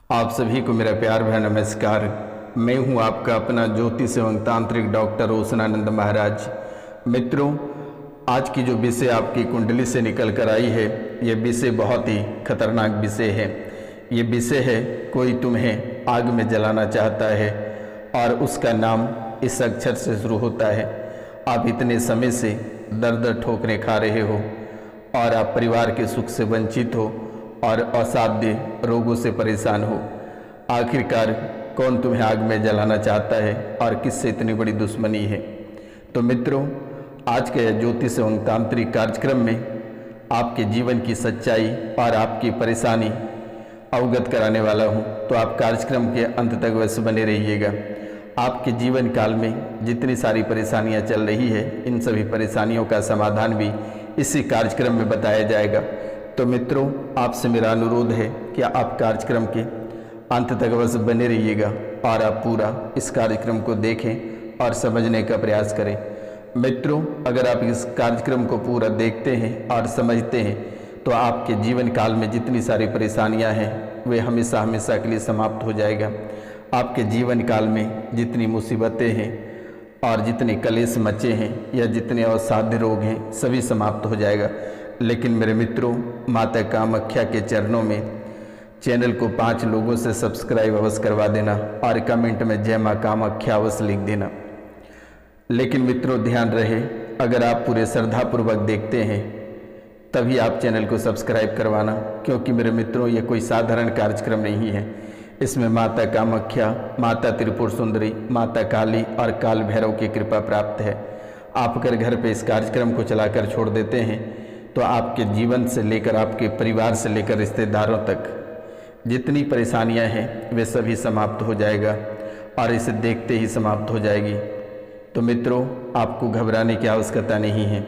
आप सभी को मेरा प्यार भरा नमस्कार। मैं हूं आपका अपना ज्योतिष एवं तांत्रिक डॉक्टर रोशनानंद महाराज। मित्रों, आज की जो विषय आपकी कुंडली से निकल कर आई है, ये विषय बहुत ही खतरनाक विषय है। ये विषय है, कोई तुम्हें आग में जलाना चाहता है और उसका नाम इस अक्षर से शुरू होता है। आप इतने समय से दर ठोकरें खा रहे हो और आप परिवार के सुख से वंचित हो और असाध्य रोगों से परेशान हो। आखिरकार कौन तुम्हें आग में जलाना चाहता है और किससे इतनी बड़ी दुश्मनी है? तो मित्रों, आज के ज्योतिष एवं तांत्रिक कार्यक्रम में आपके जीवन की सच्चाई और आपकी परेशानी अवगत कराने वाला हूं, तो आप कार्यक्रम के अंत तक वैसे बने रहिएगा। आपके जीवन काल में जितनी सारी परेशानियां चल रही है, इन सभी परेशानियों का समाधान भी इसी कार्यक्रम में बताया जाएगा। तो मित्रों, आपसे मेरा अनुरोध है कि आप कार्यक्रम के अंत तक बस बने रहिएगा और आप पूरा इस कार्यक्रम को देखें और समझने का प्रयास करें। मित्रों, अगर आप इस कार्यक्रम को पूरा देखते हैं और समझते हैं तो आपके जीवन काल में जितनी सारी परेशानियां हैं वे हमेशा हमेशा के लिए समाप्त हो जाएगा। आपके जीवन काल में जितनी मुसीबतें हैं और जितने कलेश मचे हैं या जितने असाध्य रोग हैं, सभी समाप्त हो जाएगा। लेकिन मेरे मित्रों, माता कामाख्या के चरणों में चैनल को 5 लोगों से सब्सक्राइब अवश्य करवा देना और कमेंट में जय माँ कामाख्या अवश्य लिख देना। लेकिन मित्रों, ध्यान रहे, अगर आप पूरे श्रद्धापूर्वक देखते हैं तभी आप चैनल को सब्सक्राइब करवाना, क्योंकि मेरे मित्रों, ये कोई साधारण कार्यक्रम नहीं है। इसमें माता कामाख्या, माता त्रिपुर सुंदरी, माता काली और काल भैरव की कृपा प्राप्त है। आप अगर घर पे इस कार्यक्रम को चलाकर छोड़ देते हैं तो आपके जीवन से लेकर आपके परिवार से लेकर रिश्तेदारों तक जितनी परेशानियां हैं वे सभी समाप्त हो जाएगा और इसे देखते ही समाप्त हो जाएगी। तो मित्रों, आपको घबराने की आवश्यकता नहीं है।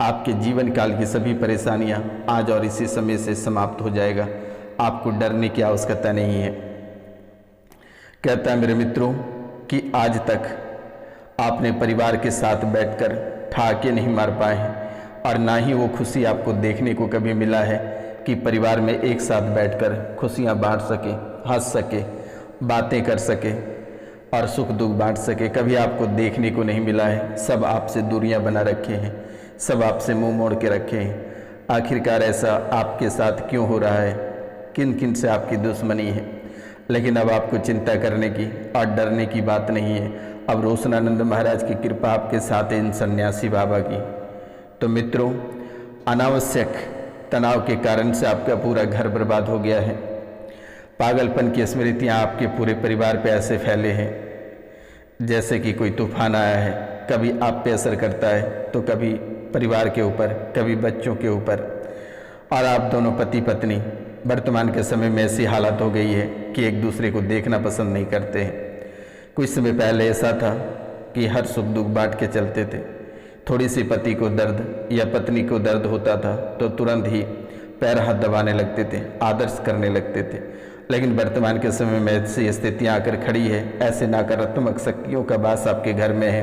आपके जीवन काल की सभी परेशानियां आज और इसी समय से समाप्त हो जाएगा। आपको डरने की आवश्यकता नहीं है। कहता है मेरे मित्रों कि आज तक आपने परिवार के साथ बैठकर ठहाके नहीं मार पाए हैं और ना ही वो खुशी आपको देखने को कभी मिला है कि परिवार में एक साथ बैठकर खुशियां बांट सके, हंस सके, बातें कर सके और सुख दुख बांट सके। कभी आपको देखने को नहीं मिला है। सब आपसे दूरियां बना रखे हैं, सब आपसे मुंह मोड़ के रखे हैं। आखिरकार ऐसा आपके साथ क्यों हो रहा है? किन किन से आपकी दुश्मनी है? लेकिन अब आपको चिंता करने की और डरने की बात नहीं है। अब रोशनानंद महाराज की कृपा आपके साथ है, इन सन्यासी बाबा की। तो मित्रों, अनावश्यक तनाव के कारण से आपका पूरा घर बर्बाद हो गया है। पागलपन की स्मृतियाँ आपके पूरे परिवार पे ऐसे फैले हैं जैसे कि कोई तूफान आया है। कभी आप पे असर करता है तो कभी परिवार के ऊपर, कभी बच्चों के ऊपर। और आप दोनों पति पत्नी वर्तमान के समय में ऐसी हालत हो गई है कि एक दूसरे को देखना पसंद नहीं करते हैं। कुछ समय पहले ऐसा था कि हर सुख दुख बांट के चलते थे। थोड़ी सी पति को दर्द या पत्नी को दर्द होता था तो तुरंत ही पैर हाथ दबाने लगते थे, आदर्श करने लगते थे। लेकिन वर्तमान के समय में ऐसी स्थितियाँ आकर खड़ी है, ऐसे नकारात्मक शक्तियों का वास आपके घर में है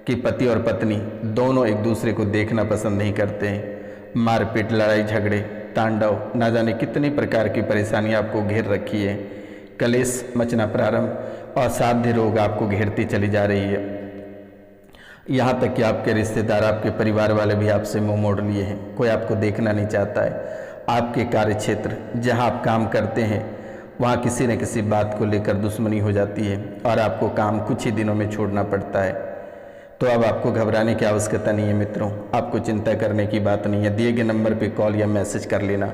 कि पति और पत्नी दोनों एक दूसरे को देखना पसंद नहीं करते हैं। मारपीट, लड़ाई झगड़े, तांडव, ना जाने कितनी प्रकार की परेशानियाँ आपको घेर रखी है। कलेश मचना प्रारंभ और असाध्य रोग आपको घेरती चली जा रही है। यहाँ तक कि आपके रिश्तेदार, आपके परिवार वाले भी आपसे मुंह मोड़ लिए हैं। कोई आपको देखना नहीं चाहता है। आपके कार्य क्षेत्र जहाँ आप काम करते हैं वहाँ किसी न किसी बात को लेकर दुश्मनी हो जाती है और आपको काम कुछ ही दिनों में छोड़ना पड़ता है। तो अब आपको घबराने की आवश्यकता नहीं है मित्रों, आपको चिंता करने की बात नहीं है। दिए गए नंबर पर कॉल या मैसेज कर लेना।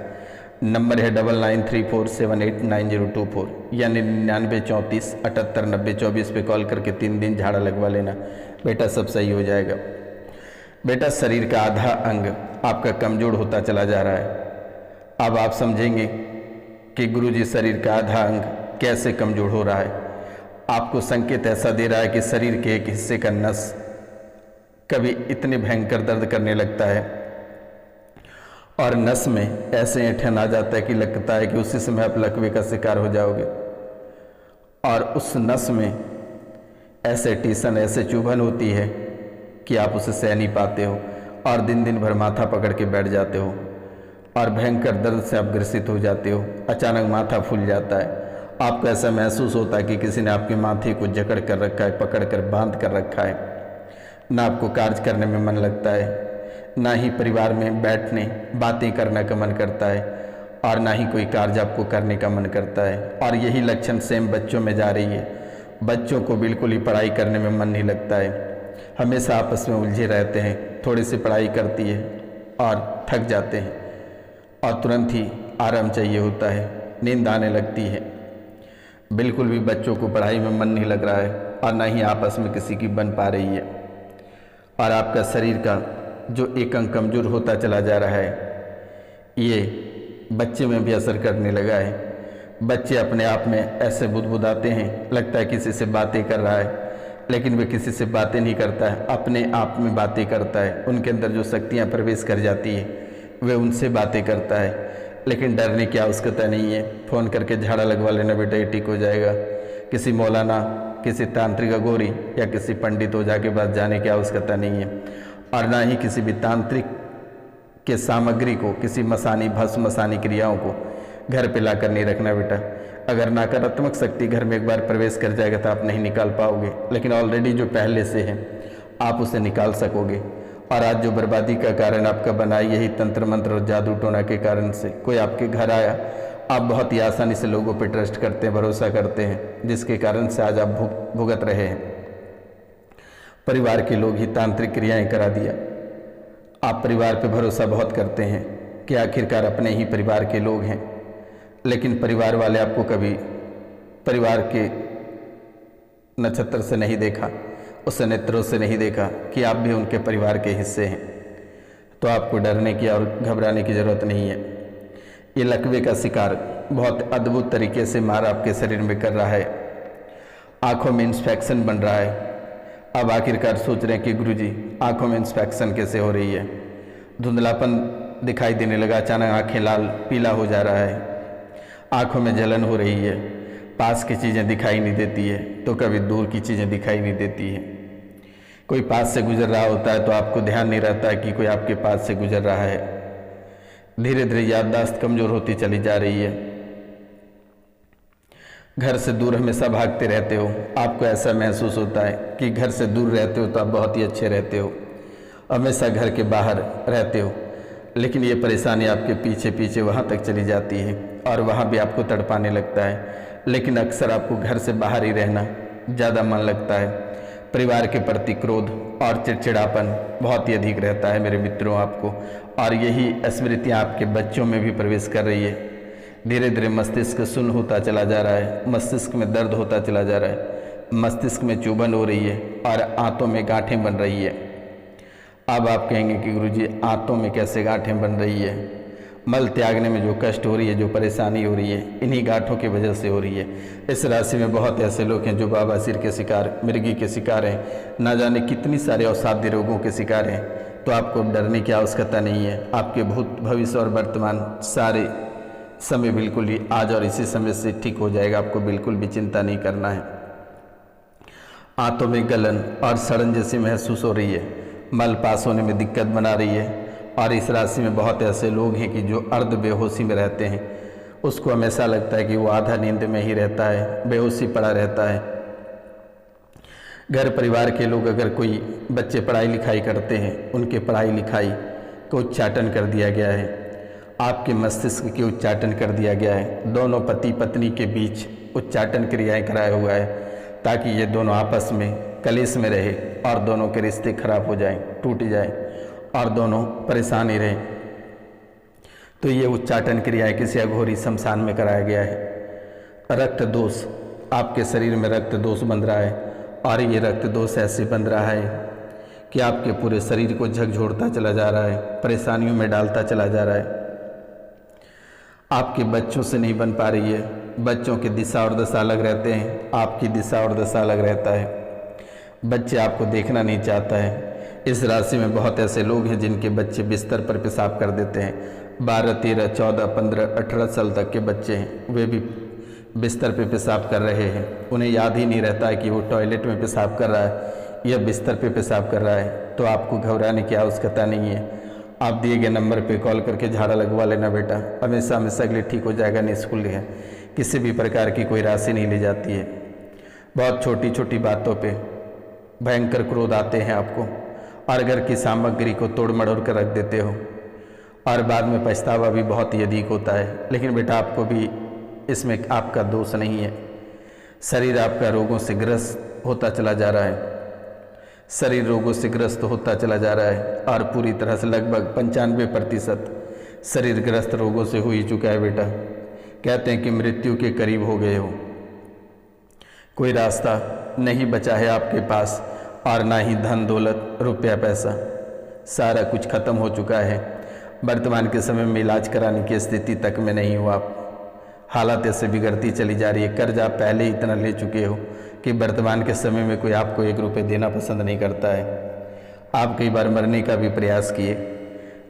नंबर है 9934789024 या 9934789024 पे कॉल करके 3 दिन झाड़ा लगवा लेना। बेटा, सब सही हो जाएगा। बेटा, शरीर का आधा अंग आपका कमज़ोर होता चला जा रहा है। अब आप समझेंगे कि गुरुजी, शरीर का आधा अंग कैसे कमज़ोर हो रहा है। आपको संकेत ऐसा दे रहा है कि शरीर के एक हिस्से का नस कभी इतने भयंकर दर्द करने लगता है और नस में ऐसे ऐंठन आ जाता है कि लगता है कि उसी समय आप लकवे का शिकार हो जाओगे। और उस नस में ऐसे टीसन, ऐसे चुभन होती है कि आप उसे सह नहीं पाते हो और दिन दिन भर माथा पकड़ के बैठ जाते हो और भयंकर दर्द से आप ग्रसित हो जाते हो। अचानक माथा फूल जाता है आपको ऐसा महसूस होता है कि किसी ने आपके माथे को जकड़ कर रखा है, पकड़ कर बांध कर रखा है। ना आपको कार्य करने में मन लगता है, ना ही परिवार में बैठने बातें करने का मन करता है, और ना ही कोई कार्य आपको करने का मन करता है। और यही लक्षण सेम बच्चों में जा रही है। बच्चों को बिल्कुल ही पढ़ाई करने में मन नहीं लगता है, हमेशा आपस में उलझे रहते हैं। थोड़ी सी पढ़ाई करती है और थक जाते हैं और तुरंत ही आराम चाहिए होता है, नींद आने लगती है। बिल्कुल भी बच्चों को पढ़ाई में मन नहीं लग रहा है और ना ही आपस में किसी की बन पा रही है। और आपका शरीर का जो एक अंग कमज़ोर होता चला जा रहा है, ये बच्चे में भी असर करने लगा है। बच्चे अपने आप में ऐसे बुदबुदाते हैं, लगता है किसी से बातें कर रहा है, लेकिन वे किसी से बातें नहीं करता है, अपने आप में बातें करता है। उनके अंदर जो शक्तियाँ प्रवेश कर जाती है वे उनसे बातें करता है, लेकिन डरने की आवश्यकता नहीं है। फ़ोन करके झाड़ा लगवा लेना, बेटा ये ठीक हो जाएगा। किसी मौलाना, किसी तांत्रिक अघोरी या किसी पंडित ओझा के पास जाने की आवश्यकता नहीं है। और ना ही किसी भी तांत्रिक के सामग्री को, किसी मसानी भस्म मसानी क्रियाओं को घर पे ला कर नहीं रखना बेटा। अगर नकारात्मक शक्ति घर में एक बार प्रवेश कर जाएगा तो आप नहीं निकाल पाओगे, लेकिन ऑलरेडी जो पहले से है आप उसे निकाल सकोगे। और आज जो बर्बादी का कारण आपका बना, यही तंत्र मंत्र और जादू टोना के कारण से। कोई आपके घर आया, आप बहुत ही आसानी से लोगों पे ट्रस्ट करते हैं, भरोसा करते हैं, जिसके कारण से आज आप भुगत रहे हैं। परिवार के लोग ही तांत्रिक क्रियाएं करा दिया। आप परिवार पे भरोसा बहुत करते हैं कि आखिरकार अपने ही परिवार के लोग हैं, लेकिन परिवार वाले आपको कभी परिवार के नक्षत्र से नहीं देखा, उस नेत्रों से नहीं देखा कि आप भी उनके परिवार के हिस्से हैं। तो आपको डरने की और घबराने की ज़रूरत नहीं है। ये लकवे का शिकार बहुत अद्भुत तरीके से मार आपके शरीर में कर रहा है। आँखों में इंस्पेक्शन बन रहा है। अब आखिरकार सोच रहे हैं कि गुरुजी आँखों में इंस्पेक्शन कैसे हो रही है। धुंधलापन दिखाई देने लगा, अचानक आँखें लाल पीला हो जा रहा है, आँखों में जलन हो रही है, पास की चीज़ें दिखाई नहीं देती है तो कभी दूर की चीज़ें दिखाई नहीं देती है। कोई पास से गुजर रहा होता है तो आपको ध्यान नहीं रहता है कि कोई आपके पास से गुजर रहा है। धीरे धीरे याददाश्त कमज़ोर होती चली जा रही है। घर से दूर हमेशा भागते रहते हो। आपको ऐसा महसूस होता है कि घर से दूर रहते हो तो आप बहुत ही अच्छे रहते हो, हमेशा घर के बाहर रहते हो, लेकिन ये परेशानी आपके पीछे पीछे वहाँ तक चली जाती है और वहाँ भी आपको तड़पाने लगता है। लेकिन अक्सर आपको घर से बाहर ही रहना ज़्यादा मन लगता है। परिवार के प्रति क्रोध और चिड़चिड़ापन बहुत ही अधिक रहता है मेरे मित्रों आपको। और यही स्मृतियाँ आपके बच्चों में भी प्रवेश कर रही है। धीरे धीरे मस्तिष्क सुन्न होता चला जा रहा है, मस्तिष्क में दर्द होता चला जा रहा है, मस्तिष्क में चुभन हो रही है और आंतों में गांठें बन रही है। अब आप कहेंगे कि गुरुजी आंतों में कैसे गांठें बन रही है? मल त्यागने में जो कष्ट हो रही है, जो परेशानी हो रही है, इन्हीं गांठों की वजह से हो रही है। इस राशि में बहुत ऐसे लोग हैं जो बाबा सिर के शिकार, मिर्गी के शिकार हैं, ना जाने कितनी सारे अवसाध्य रोगों के शिकार हैं। तो आपको डरने की आवश्यकता नहीं है। आपके भूत भविष्य और वर्तमान सारे समय बिल्कुल ही आज और इसी समय से ठीक हो जाएगा। आपको बिल्कुल भी चिंता नहीं करना है। आंतों में गलन और सड़न जैसी महसूस हो रही है, मल पास होने में दिक्कत बना रही है। और इस राशि में बहुत ऐसे लोग हैं कि जो अर्ध बेहोशी में रहते हैं, उसको हमेशा लगता है कि वो आधा नींद में ही रहता है, बेहोशी पड़ा रहता है। घर परिवार के लोग अगर कोई बच्चे पढ़ाई लिखाई करते हैं, उनके पढ़ाई लिखाई को उच्चाटन कर दिया गया है, आपके मस्तिष्क के उच्चाटन कर दिया गया है। दोनों पति पत्नी के बीच उच्चाटन क्रियाएं कराया हुआ है ताकि ये दोनों आपस में कलेश में रहे और दोनों के रिश्ते खराब हो जाएं, टूट जाएं और दोनों परेशान ही रहें। तो ये उच्चाटन क्रियाएं किसी अघोरी शमशान में कराया गया है। रक्त दोष, आपके शरीर में रक्त दोष बन रहा है और ये रक्त दोष ऐसे बन रहा है कि आपके पूरे शरीर को झकझोरता चला जा रहा है, परेशानियों में डालता चला जा रहा है। आपके बच्चों से नहीं बन पा रही है, बच्चों की दिशा और दशा अलग रहते हैं, आपकी दिशा और दशा अलग रहता है। बच्चे आपको देखना नहीं चाहता है। इस राशि में बहुत ऐसे लोग हैं जिनके बच्चे बिस्तर पर पेशाब कर देते हैं। 12, 13, 14, 15, 18 साल तक के बच्चे हैं, वे भी बिस्तर पे पेशाब कर रहे हैं। उन्हें याद ही नहीं रहता है कि वो टॉयलेट में पेशाब कर रहा है या बिस्तर पे पेशाब कर रहा है। तो आपको घबराने की आवश्यकता नहीं है। आप दिए गए नंबर पे कॉल करके झाड़ा लगवा लेना बेटा, हमेशा हमेशा के लिए ठीक हो जाएगा, निःशुल्क है। किसी भी प्रकार की कोई राशि नहीं ली जाती है। बहुत छोटी छोटी बातों पे भयंकर क्रोध आते हैं आपको, और घर की सामग्री को तोड़ मड़ोड़ कर रख देते हो, और बाद में पछतावा भी बहुत ही अधिक होता है। लेकिन बेटा, आपको भी इसमें आपका दोष नहीं है। शरीर आपका रोगों से ग्रस्त होता चला जा रहा है, शरीर रोगों से ग्रस्त होता चला जा रहा है, और पूरी तरह से लगभग 95% शरीर ग्रस्त रोगों से हो ही चुका है बेटा। कहते हैं कि मृत्यु के करीब हो गए हो, कोई रास्ता नहीं बचा है आपके पास, और ना ही धन दौलत रुपया पैसा, सारा कुछ खत्म हो चुका है। वर्तमान के समय में इलाज कराने की स्थिति तक में नहीं हो आप, हालात ऐसे बिगड़ती चली जा रही है। कर्जा पहले ही इतना ले चुके हो कि वर्तमान के समय में कोई आपको 1 रुपये देना पसंद नहीं करता है। आप कई बार मरने का भी प्रयास किए,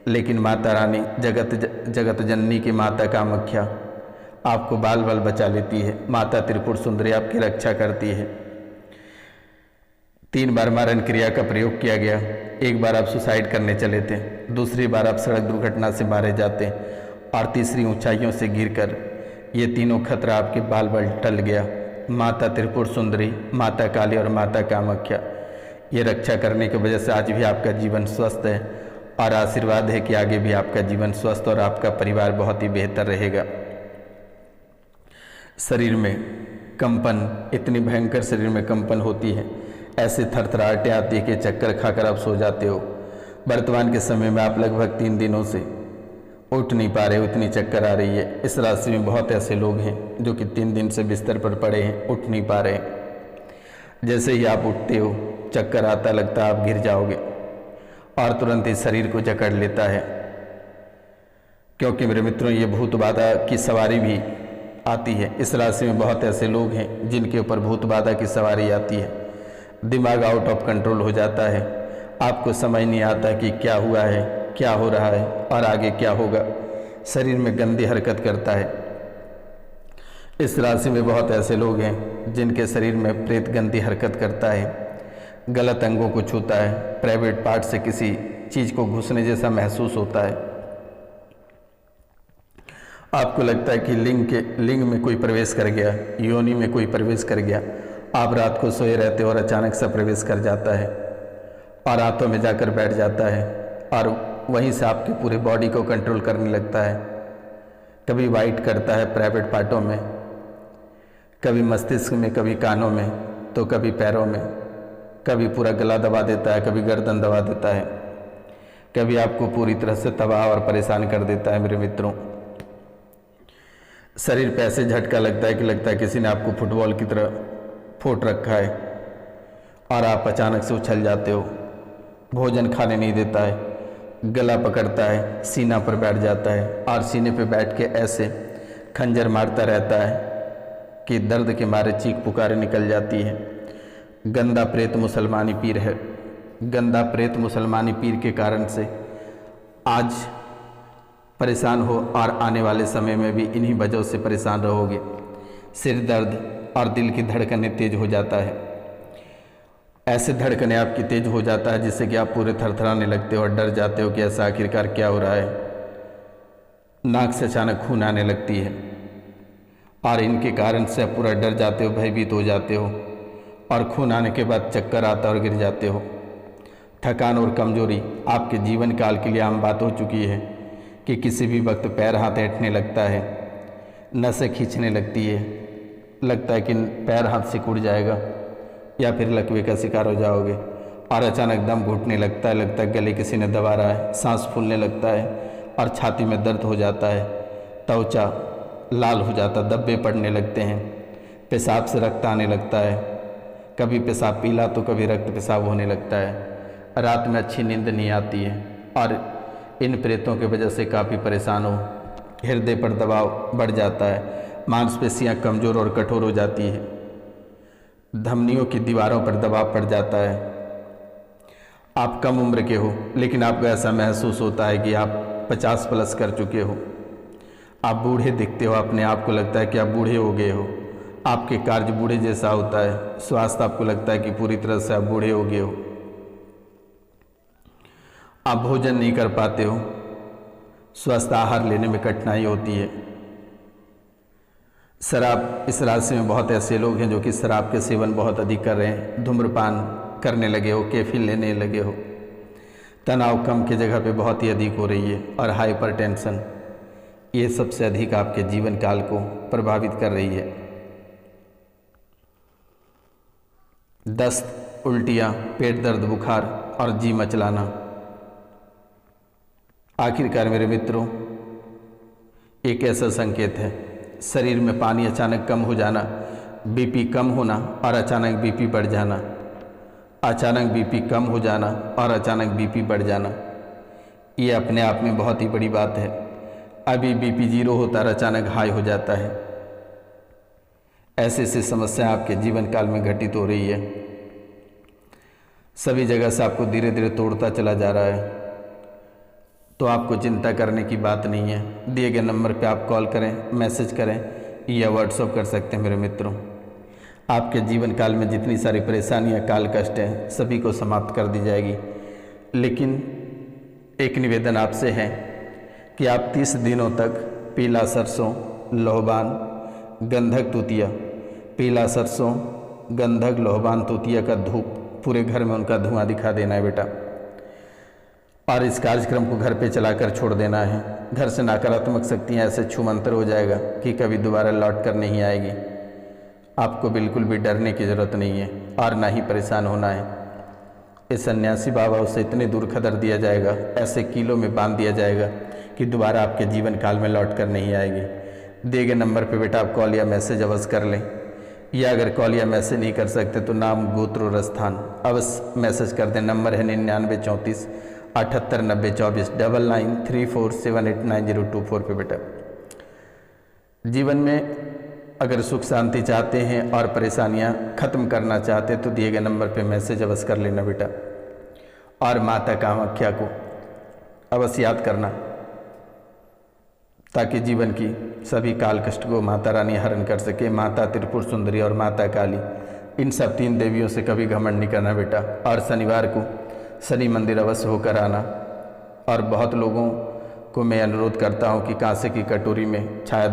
लेकिन माता रानी जगत जननी की माता कामाख्या आपको बाल बाल बचा लेती है। माता त्रिपुर सुंदरी आपकी रक्षा करती है। 3 बार मारण क्रिया का प्रयोग किया गया। 1 बार आप सुसाइड करने चले थे, दूसरी बार आप सड़क दुर्घटना से मारे जाते, और तीसरी ऊंचाइयों से गिरकर ये तीनों खतरा आपके बाल बाल टल गया। माता त्रिपुर सुंदरी, माता काली और माता कामाख्या ये रक्षा करने की वजह से आज भी आपका जीवन स्वस्थ है, और आशीर्वाद है कि आगे भी आपका जीवन स्वस्थ और आपका परिवार बहुत ही बेहतर रहेगा। शरीर में कंपन, इतनी भयंकर शरीर में कंपन होती है, ऐसे थरथराहटें आती है कि चक्कर खाकर आप सो जाते हो। वर्तमान के समय में आप लगभग 3 दिनों से उठ नहीं पा रहे हो, इतनी चक्कर आ रही है। इस राशि में बहुत ऐसे लोग हैं जो कि 3 दिन से बिस्तर पर पड़े हैं, उठ नहीं पा रहे। जैसे ही आप उठते हो चक्कर आता, लगता है आप गिर जाओगे, और तुरंत ही शरीर को जकड़ लेता है। क्योंकि मेरे मित्रों, ये भूत बाधा की सवारी भी आती है। इस राशि में बहुत ऐसे लोग हैं जिनके ऊपर भूत बाधा की सवारी आती है। दिमाग आउट ऑफ कंट्रोल हो जाता है, आपको समझ नहीं आता कि क्या हुआ है, क्या हो रहा है और आगे क्या होगा। शरीर में गंदी हरकत करता है। इस राशि में बहुत ऐसे लोग हैं जिनके शरीर में प्रेत गंदी हरकत करता है, गलत अंगों को छूता है, प्राइवेट पार्ट से किसी चीज़ को घुसने जैसा महसूस होता है। आपको लगता है कि लिंग में कोई प्रवेश कर गया, योनि में कोई प्रवेश कर गया। आप रात को सोए रहते हो और अचानक सा प्रवेश कर जाता है और हाथों में जाकर बैठ जाता है, और वहीं से आपकी पूरी बॉडी को कंट्रोल करने लगता है। कभी वाइट करता है प्राइवेट पार्टों में, कभी मस्तिष्क में, कभी कानों में, तो कभी पैरों में, कभी पूरा गला दबा देता है, कभी गर्दन दबा देता है, कभी आपको पूरी तरह से तबाह और परेशान कर देता है। मेरे मित्रों, शरीर पे ऐसे झटका लगता है कि लगता है किसी ने आपको फुटबॉल की तरह फोड़ रखा है, और आप अचानक से उछल जाते हो। भोजन खाने नहीं देता है, गला पकड़ता है, सीना पर बैठ जाता है, और सीने पर बैठ के ऐसे खंजर मारता रहता है कि दर्द के मारे चीख पुकारे निकल जाती है। गंदा प्रेत मुसलमानी पीर है। गंदा प्रेत मुसलमानी पीर के कारण से आज परेशान हो, और आने वाले समय में भी इन्हीं वजहों से परेशान रहोगे। सिर दर्द और दिल की धड़कनें तेज हो जाता है। ऐसे धड़कनें आपकी तेज हो जाता है जिससे कि आप पूरे थरथराने लगते हो और डर जाते हो कि ऐसा आखिरकार क्या हो रहा है। नाक से अचानक खून आने लगती है, और इनके कारण से आप पूरा डर जाते हो, भयभीत हो जाते हो, और खून आने के बाद चक्कर आता और गिर जाते हो। थकान और कमजोरी आपके जीवन काल के लिए आम बात हो चुकी है कि किसी भी वक्त पैर हाथ ऐंठने लगता है, नसें खींचने लगती है, लगता है कि पैर हाथ से टूट जाएगा या फिर लकवे का शिकार हो जाओगे, और अचानक दम घुटने लगता है, लगता है गले किसी ने दबा रहा है, सांस फूलने लगता है, और छाती में दर्द हो जाता है, त्वचा लाल हो जाता, धब्बे पड़ने लगते हैं, पेशाब से रक्त आने लगता है, कभी पेशाब पीला तो कभी रक्त पेशाब होने लगता है, रात में अच्छी नींद नहीं आती है, और इन प्रेतों की वजह से काफ़ी परेशान हो। हृदय पर दबाव बढ़ जाता है, मांसपेशियां कमज़ोर और कठोर हो जाती है, धमनियों की दीवारों पर दबाव पड़ जाता है। आप कम उम्र के हो, लेकिन आपको ऐसा महसूस होता है कि आप 50 प्लस कर चुके हो। आप बूढ़े दिखते हो, अपने आप को लगता है कि आप बूढ़े हो गए हो। आपके कार्य बूढ़े जैसा होता है, स्वास्थ्य आपको लगता है कि पूरी तरह से आप बूढ़े हो गए हो। आप भोजन नहीं कर पाते हो, स्वस्थ आहार लेने में कठिनाई होती है। शराब, इस राशि में बहुत ऐसे लोग हैं जो कि शराब के सेवन बहुत अधिक कर रहे हैं, धूम्रपान करने लगे हो, कैफीन लेने लगे हो, तनाव कम की जगह पे बहुत ही अधिक हो रही है, और हाइपरटेंशन ये सबसे अधिक आपके जीवन काल को प्रभावित कर रही है। दस्त, उल्टियाँ, पेट दर्द, बुखार और जी मचलाना। आखिरकार मेरे मित्रों, एक ऐसा संकेत है, शरीर में पानी अचानक कम हो जाना, बीपी कम होना और अचानक बीपी बढ़ जाना, अचानक बीपी कम हो जाना और अचानक बीपी बढ़ जाना, ये अपने आप में बहुत ही बड़ी बात है। अभी बीपी 0 होता है, अचानक हाई हो जाता है। ऐसे ऐसी समस्या आपके जीवन काल में घटित हो रही है, सभी जगह से आपको धीरे धीरे तोड़ता चला जा रहा है। तो आपको चिंता करने की बात नहीं है। दिए गए नंबर पे आप कॉल करें, मैसेज करें या व्हाट्सअप कर सकते हैं। मेरे मित्रों, आपके जीवन काल में जितनी सारी परेशानियां, काल कष्ट हैं, सभी को समाप्त कर दी जाएगी। लेकिन एक निवेदन आपसे है कि आप 30 दिनों तक पीला सरसों, लोहबान, गंधक तूतिया, पीला सरसों, गंधक, लोहबान, तूतिया का धूप पूरे घर में उनका धुआं दिखा देना है बेटा, और इस कार्यक्रम को घर पे चलाकर छोड़ देना है। घर से नकारात्मक शक्तियाँ ऐसे छूमंतर हो जाएगा कि कभी दोबारा लौट कर नहीं आएगी। आपको बिल्कुल भी डरने की ज़रूरत नहीं है और ना ही परेशान होना है। इस सन्यासी बाबा उसे इतने दूर खदर दिया जाएगा, ऐसे कीलों में बांध दिया जाएगा कि दोबारा आपके जीवन काल में लौट कर नहीं आएगी। दिए गए नंबर पर बेटा आप कॉल या मैसेज अवश्य कर लें, या अगर कॉल या मैसेज नहीं कर सकते तो नाम, गोत्र और स्थान अवश्य मैसेज कर दें। नंबर है 9934 78 90 24 9934789024 पे बेटा। जीवन में अगर सुख शांति चाहते हैं और परेशानियां खत्म करना चाहते हैं तो दिए गए नंबर पे मैसेज अवश्य कर लेना बेटा, और माता कामाख्या को अवश्य याद करना ताकि जीवन की सभी काल कष्ट को माता रानी हरण कर सके। माता त्रिपुर सुंदरी और माता काली, इन सब 3 देवियों से कभी घमंड नहीं करना बेटा, और शनिवार को शनि मंदिर अवश्य होकर आना। और बहुत लोगों को मैं अनुरोध करता हूँ कि कांसे की कटोरी में छाया